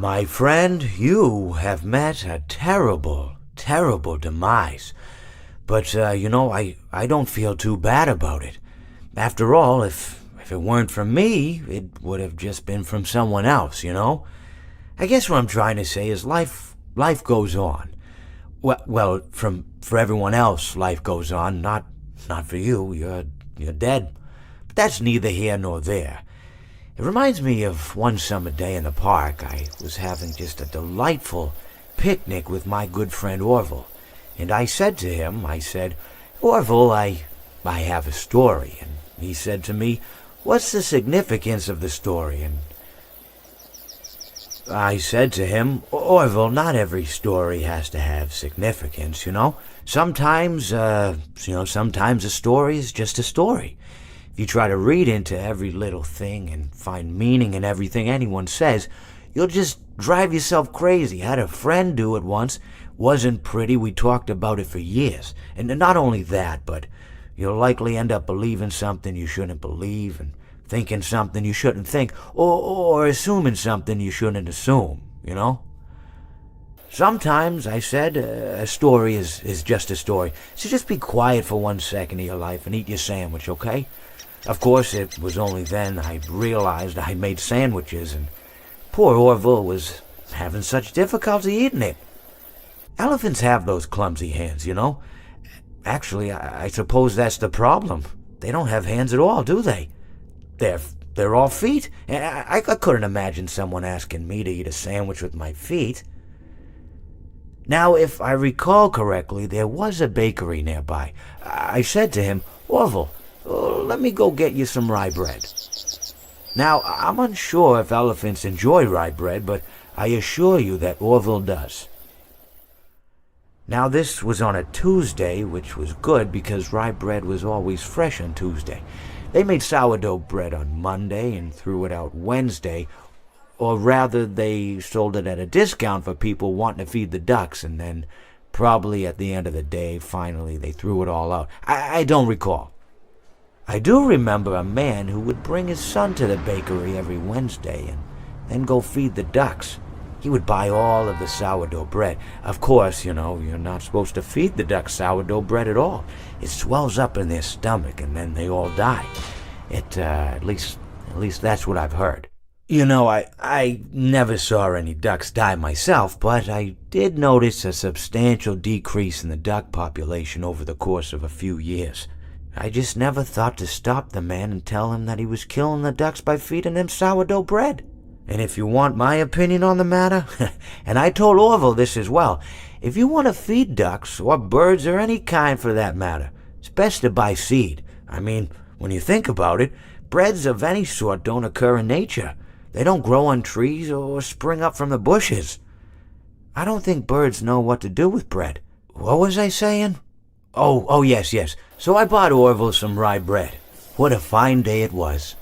My friend, you have met a terrible, terrible demise. But, I don't feel too bad about it. After all, if it weren't from me, it would have just been from someone else, you know? I guess what I'm trying to say is life goes on. Well, for everyone else, life goes on, not for you. You're dead. But that's neither here nor there. It reminds me of one summer day in the park. I was having just a delightful picnic with my good friend Orville. And I said to him, Orville, I have a story. And he said to me, what's the significance of the story? And I said to him, Orville, not every story has to have significance, you know? Sometimes a story is just a story. If you try to read into every little thing and find meaning in everything anyone says, you'll just drive yourself crazy. I had a friend do it once. Wasn't pretty. We talked about it for years. And not only that, but you'll likely end up believing something you shouldn't believe and thinking something you shouldn't think, or assuming something you shouldn't assume, you know? Sometimes, I said, a story is just a story. So just be quiet for 1 second of your life and eat your sandwich, okay? Of course, it was only then I realized I made sandwiches, and poor Orville was having such difficulty eating it. Elephants have those clumsy hands, you know? Actually, I suppose that's the problem. They don't have hands at all, do they? They're all feet. I couldn't imagine someone asking me to eat a sandwich with my feet. Now, if I recall correctly, there was a bakery nearby. I said to him, Orville, let me go get you some rye bread. Now, I'm unsure if elephants enjoy rye bread, but I assure you that Orville does. Now, this was on a Tuesday, which was good because rye bread was always fresh on Tuesday. They made sourdough bread on Monday and threw it out Wednesday, or rather they sold it at a discount for people wanting to feed the ducks, and then probably at the end of the day, finally they threw it all out. I don't recall. I do remember a man who would bring his son to the bakery every Wednesday and then go feed the ducks. He would buy all of the sourdough bread. Of course, you're not supposed to feed the ducks sourdough bread at all. It swells up in their stomach and then they all die. At least that's what I've heard. I never saw any ducks die myself, but I did notice a substantial decrease in the duck population over the course of a few years. I just never thought to stop the man and tell him that he was killing the ducks by feeding them sourdough bread. And if you want my opinion on the matter, and I told Orville this as well, if you want to feed ducks, or birds, or any kind for that matter, it's best to buy seed. I mean, when you think about it, breads of any sort don't occur in nature. They don't grow on trees or spring up from the bushes. I don't think birds know what to do with bread. What was I saying? Oh, yes. So I bought Orville some rye bread. What a fine day it was.